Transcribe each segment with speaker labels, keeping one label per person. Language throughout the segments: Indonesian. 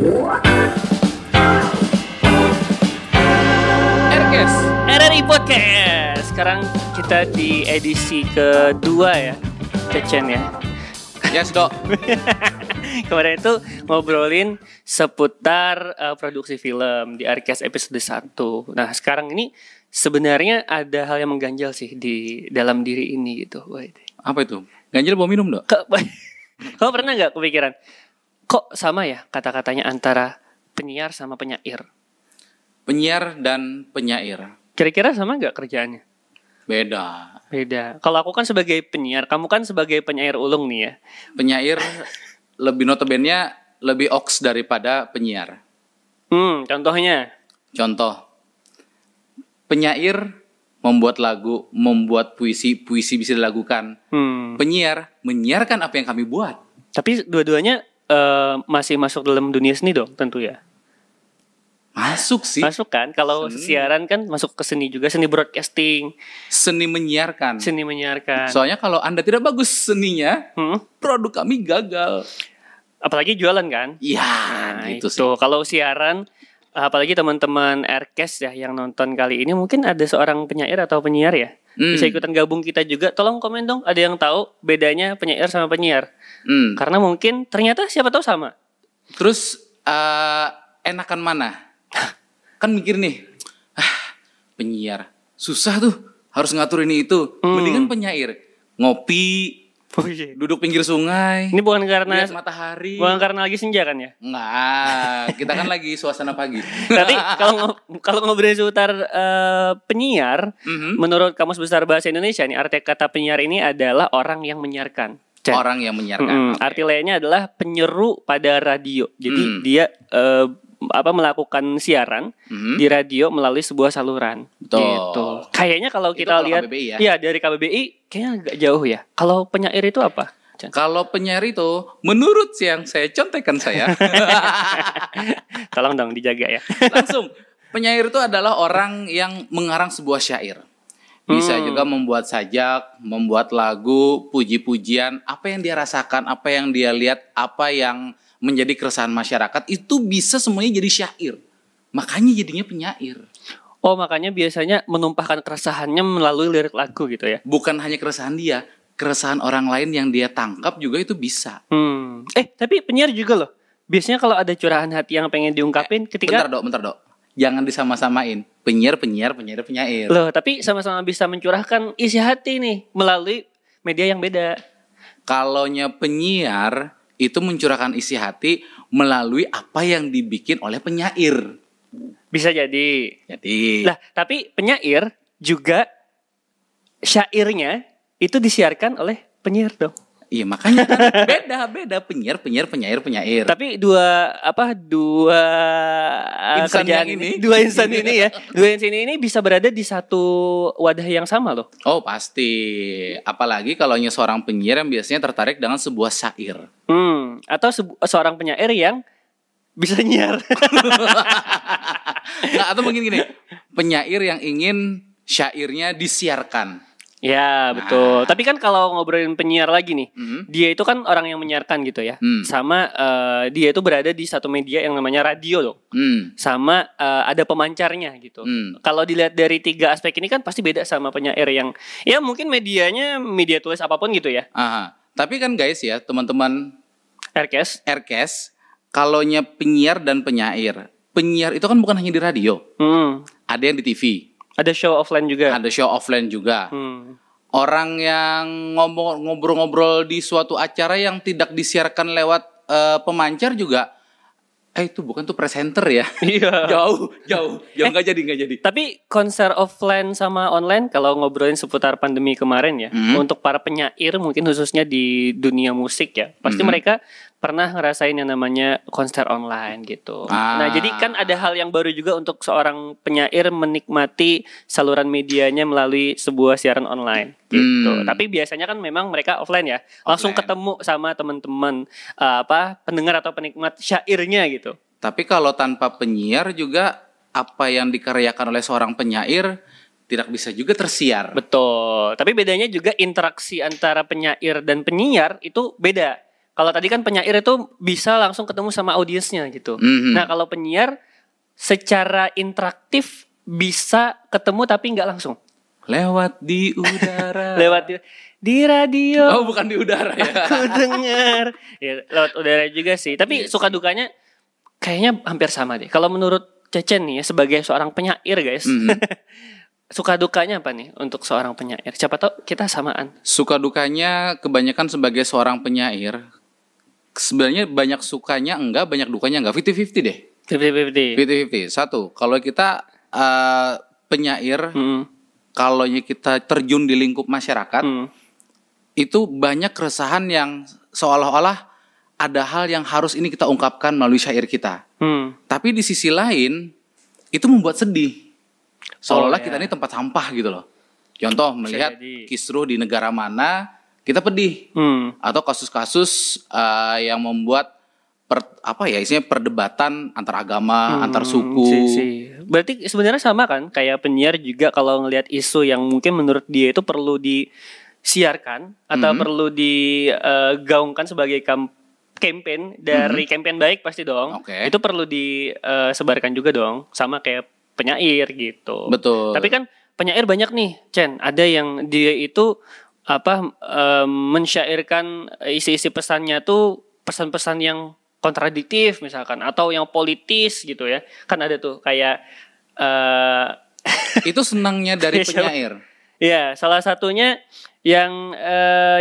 Speaker 1: RKS RRI Podcast. Sekarang kita di edisi kedua ya, Cecen ya.
Speaker 2: Yes, Dok.
Speaker 1: Kemarin itu ngobrolin seputar produksi film di RKS episode 1. Nah, sekarang ini sebenarnya ada hal yang mengganjal sih di dalam diri ini gitu.
Speaker 2: Apa itu? Ganjil mau minum, Dok?
Speaker 1: Kamu pernah gak kepikiran, kok sama ya kata-katanya antara penyiar sama penyair?
Speaker 2: Penyiar dan penyair.
Speaker 1: Kira-kira sama gak kerjaannya?
Speaker 2: Beda.
Speaker 1: Kalau aku kan sebagai penyiar, kamu kan sebagai penyair ulung nih ya.
Speaker 2: Penyair lebih notabene lebih oks daripada penyiar.
Speaker 1: Contohnya?
Speaker 2: Contoh, penyair membuat lagu, membuat puisi bisa dilakukan. Penyiar menyiarkan apa yang kami buat.
Speaker 1: Tapi dua-duanya masih masuk dalam dunia seni dong tentu ya.
Speaker 2: Masuk sih.
Speaker 1: Masuk kan? Kalau siaran kan masuk ke seni juga, seni broadcasting.
Speaker 2: Seni menyiarkan. Soalnya kalau Anda tidak bagus seninya, produk kami gagal.
Speaker 1: Apalagi jualan kan?
Speaker 2: Iya,
Speaker 1: itu sih. Kalau siaran, apalagi teman-teman RKS ya yang nonton kali ini mungkin ada seorang penyair atau penyiar ya. Bisa ikutan gabung kita juga. Tolong komen dong, ada yang tahu bedanya penyair sama penyiar. Karena mungkin ternyata siapa tahu sama.
Speaker 2: Terus enakan mana? Kan mikir nih, penyiar susah tuh, harus ngatur ini itu. Mendingan penyair ngopi, duduk pinggir sungai.
Speaker 1: Ini bukan karena
Speaker 2: lihat matahari.
Speaker 1: Bukan karena lagi senja kan ya?
Speaker 2: Enggak, kita kan lagi suasana pagi.
Speaker 1: Tapi kalau ngobrolin seputar penyiar, menurut Kamus Besar Bahasa Indonesia nih, arti kata penyiar ini adalah orang yang menyiarkan.
Speaker 2: Orang yang menyiarkan.
Speaker 1: Arti lainnya adalah penyeru pada radio. Jadi dia melakukan siaran di radio melalui sebuah saluran. Gitu. Kayaknya kalau kita lihat
Speaker 2: KBBI,
Speaker 1: ya dari KBBI kayaknya agak jauh ya. Kalau penyair itu apa?
Speaker 2: Kalau penyair itu menurut yang saya contekan saya.
Speaker 1: Tolong dong dijaga ya.
Speaker 2: Langsung, penyair itu adalah orang yang mengarang sebuah syair. Bisa juga membuat sajak, membuat lagu, puji-pujian, apa yang dia rasakan, apa yang dia lihat, apa yang menjadi keresahan masyarakat, itu bisa semuanya jadi syair. Makanya jadinya penyair.
Speaker 1: Oh, makanya biasanya menumpahkan keresahannya melalui lirik lagu gitu ya?
Speaker 2: Bukan hanya keresahan dia, keresahan orang lain yang dia tangkap juga itu bisa.
Speaker 1: Tapi penyair juga loh. Biasanya kalau ada curahan hati yang pengen diungkapin ketika...
Speaker 2: Bentar dok. Jangan disama-samain. Penyair. Loh, tapi sama-sama bisa mencurahkan isi hati nih melalui media yang beda. Kalaunya penyiar itu mencurahkan isi hati melalui apa yang dibikin oleh penyair.
Speaker 1: Bisa jadi. Lah, tapi penyair juga syairnya itu disiarkan oleh penyair dong.
Speaker 2: Iya, makanya kan beda penyair.
Speaker 1: Tapi dua kerjaan ini, dua insan ini bisa berada di satu wadah yang sama loh.
Speaker 2: Oh, pasti. Apalagi kalau seorang penyair yang biasanya tertarik dengan sebuah syair.
Speaker 1: Atau seorang penyair yang bisa nyiar.
Speaker 2: Nah, atau mungkin gini, penyair yang ingin syairnya disiarkan.
Speaker 1: Ya, betul. Tapi kan kalau ngobrolin penyiar lagi nih, dia itu kan orang yang menyiarkan gitu ya. Sama dia itu berada di satu media yang namanya radio loh. Sama ada pemancarnya gitu. Kalau dilihat dari tiga aspek ini kan pasti beda sama penyair yang ya mungkin medianya media tulis apapun gitu ya.
Speaker 2: Tapi kan guys ya, teman-teman
Speaker 1: RKS,
Speaker 2: kalaunya penyiar dan penyair itu kan bukan hanya di radio. Ada yang di TV.
Speaker 1: Ada show offline
Speaker 2: juga. Orang yang ngobrol-ngobrol di suatu acara yang tidak disiarkan lewat pemancar juga. Itu bukan tuh presenter ya?
Speaker 1: Iya.
Speaker 2: Jauh. Nggak jadi.
Speaker 1: Tapi konser offline sama online kalau ngobrolin seputar pandemi kemarin ya, untuk para penyair mungkin khususnya di dunia musik ya, pasti mereka pernah ngerasain yang namanya konser online gitu. Nah, jadi kan ada hal yang baru juga untuk seorang penyair menikmati saluran medianya melalui sebuah siaran online gitu. Tapi biasanya kan memang mereka offline ya, langsung ketemu sama teman-teman pendengar atau penikmat syairnya gitu.
Speaker 2: Tapi kalau tanpa penyiar juga apa yang dikaryakan oleh seorang penyair tidak bisa juga tersiar.
Speaker 1: Betul. Tapi bedanya juga interaksi antara penyair dan penyiar itu beda. kalau tadi kan penyair itu bisa langsung ketemu sama audiensnya gitu. Nah kalau penyiar secara interaktif bisa ketemu tapi nggak langsung.
Speaker 2: Lewat di udara.
Speaker 1: Lewat di radio.
Speaker 2: Oh bukan di udara ya.
Speaker 1: Aku dengar. Ya, lewat udara juga sih. Tapi suka dukanya kayaknya hampir sama deh. Kalau menurut Cecen nih ya sebagai seorang penyair guys. Suka dukanya apa nih untuk seorang penyair? Siapa tahu kita samaan.
Speaker 2: Suka dukanya kebanyakan sebagai seorang penyair. Sebenarnya banyak sukanya enggak, banyak dukanya enggak. 50-50 deh.
Speaker 1: 50-50.
Speaker 2: 50-50. Satu, kalau kita penyair, kalau kita terjun di lingkup masyarakat, itu banyak keresahan yang seolah-olah ada hal yang harus ini kita ungkapkan melalui syair kita. Tapi di sisi lain, itu membuat sedih. Seolah-olah kita ini tempat sampah gitu loh. Contoh, melihat kisruh di negara mana, kita pedih. Atau kasus-kasus yang membuat isinya perdebatan antar agama, antar suku.
Speaker 1: Berarti sebenarnya sama kan kayak penyiar juga kalau ngelihat isu yang mungkin menurut dia itu perlu disiarkan atau perlu digaungkan sebagai campaign dari campaign baik pasti dong. Itu perlu disebarkan juga dong, sama kayak penyair gitu.
Speaker 2: Betul.
Speaker 1: Tapi kan penyair banyak nih, Chen. Ada yang dia itu mensyairkan isi-isi pesannya tuh pesan-pesan yang kontradiktif misalkan atau yang politis gitu ya. Kan ada tuh kayak
Speaker 2: itu senangnya dari penyair.
Speaker 1: Iya, salah satunya yang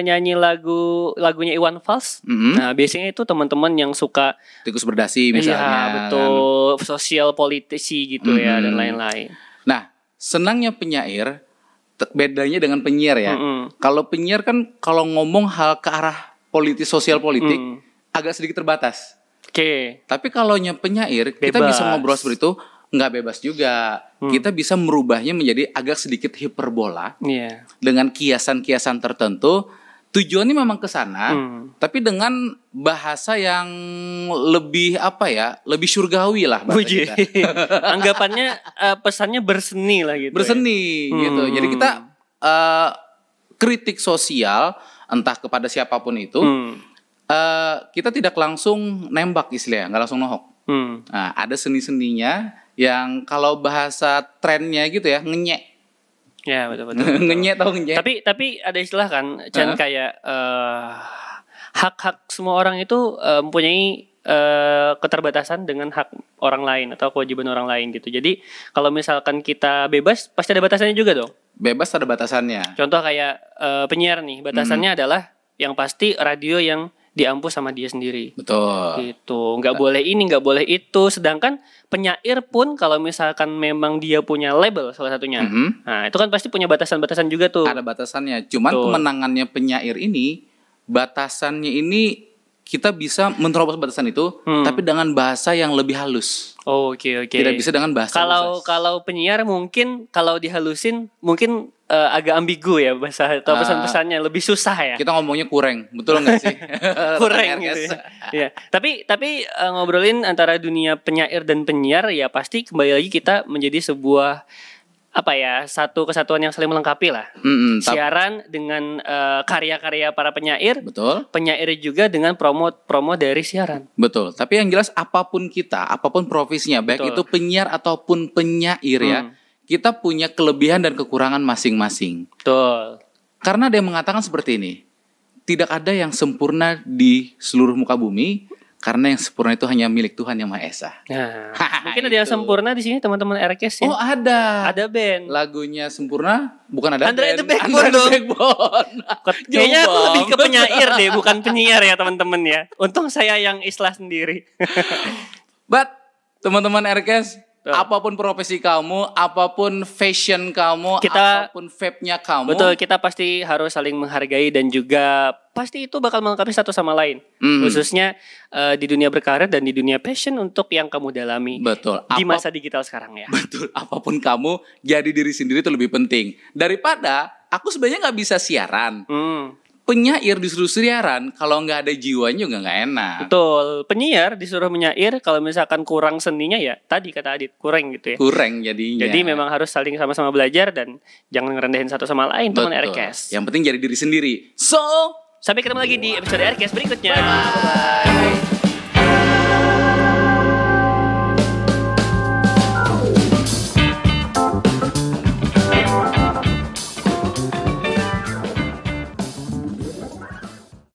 Speaker 1: nyanyi lagunya Iwan Fals. Nah, biasanya itu teman-teman yang suka
Speaker 2: tikus berdasi misalnya.
Speaker 1: Iya, betul, sosial politisi gitu ya dan lain-lain.
Speaker 2: Nah, senangnya penyair bedanya dengan penyiar ya. Kalau penyiar kan kalau ngomong hal ke arah politis, sosial politik agak sedikit terbatas. Tapi kalau penyair kita bisa ngobrol seperti itu, nggak bebas juga. Kita bisa merubahnya menjadi agak sedikit hiperbola dengan kiasan-kiasan tertentu. Tujuannya memang ke sana, tapi dengan bahasa yang lebih lebih surgawi lah bahasa kita.
Speaker 1: Anggapannya pesannya berseni lah gitu.
Speaker 2: Berseni gitu. Jadi kita kritik sosial entah kepada siapapun itu. Kita tidak langsung nembak istilahnya, nggak langsung nohok. Nah, ada seni-seninya yang kalau bahasa trennya gitu ya, ngenyek.
Speaker 1: Ya, betul.
Speaker 2: Ngenyek tau ngenyek.
Speaker 1: Tapi ada istilah kan, Chan, kayak hak-hak semua orang itu mempunyai keterbatasan dengan hak orang lain atau kewajiban orang lain gitu. Jadi kalau misalkan kita bebas, pasti ada batasannya juga dong.
Speaker 2: Bebas ada batasannya.
Speaker 1: Contoh kayak penyiar nih, batasannya adalah yang pasti radio yang diampu sama dia sendiri.
Speaker 2: Betul.
Speaker 1: Gitu. Nggak boleh ini, nggak boleh itu. Sedangkan penyair pun kalau misalkan memang dia punya label salah satunya. Nah, itu kan pasti punya batasan-batasan juga tuh.
Speaker 2: Ada batasannya. Cuman kemenangannya penyair ini, batasannya ini kita bisa menerobos batasan itu, tapi dengan bahasa yang lebih halus.
Speaker 1: Oke.
Speaker 2: Tidak bisa dengan bahasa
Speaker 1: Kalau penyiar mungkin kalau dihalusin mungkin agak ambigu ya bahasa atau pesan-pesannya lebih susah ya.
Speaker 2: Kita ngomongnya kurang, betul nggak sih?
Speaker 1: Kurang gitu ya. Tapi ngobrolin antara dunia penyair dan penyiar ya pasti kembali lagi kita menjadi sebuah satu kesatuan yang saling melengkapi lah. Siaran dengan karya-karya para penyair. Betul. Penyair juga dengan promo dari siaran.
Speaker 2: Betul. Tapi yang jelas apapun profesinya, baik itu penyiar ataupun penyair ya, kita punya kelebihan dan kekurangan masing-masing.
Speaker 1: Betul.
Speaker 2: Karena ada yang mengatakan seperti ini, tidak ada yang sempurna di seluruh muka bumi. Karena yang sempurna itu hanya milik Tuhan Yang Maha Esa.
Speaker 1: Nah, mungkin ada yang sempurna di sini teman-teman RKS ya.
Speaker 2: Oh, ada.
Speaker 1: Ada band.
Speaker 2: Lagunya Sempurna, bukan ada
Speaker 1: Andre
Speaker 2: band.
Speaker 1: The Backbone. Kayaknya aku lebih ke penyair deh, bukan penyiar ya teman-teman ya. Untung saya yang islah sendiri.
Speaker 2: But teman-teman RKS, apapun profesi kamu, apapun fashion kamu, apapun vape-nya kamu.
Speaker 1: Betul, kita pasti harus saling menghargai dan juga pasti itu bakal melengkapi satu sama lain. Khususnya di dunia berkarir dan di dunia passion untuk yang kamu dalami.
Speaker 2: Betul.
Speaker 1: Di masa digital sekarang ya.
Speaker 2: Betul. Apapun kamu, jadi diri sendiri itu lebih penting. Daripada aku sebenarnya nggak bisa siaran. Penyair disuruh siaran, kalau nggak ada jiwanya juga nggak enak.
Speaker 1: Betul. Penyiar disuruh menyair, kalau misalkan kurang seninya ya tadi kata Adit, kurang gitu ya.
Speaker 2: Kurang jadinya.
Speaker 1: Jadi memang harus saling sama-sama belajar dan jangan ngerendahin satu sama lain teman RKS.
Speaker 2: Yang penting jadi diri sendiri. So,
Speaker 1: Sampai ketemu lagi di episode Aircast berikutnya.
Speaker 2: Bye.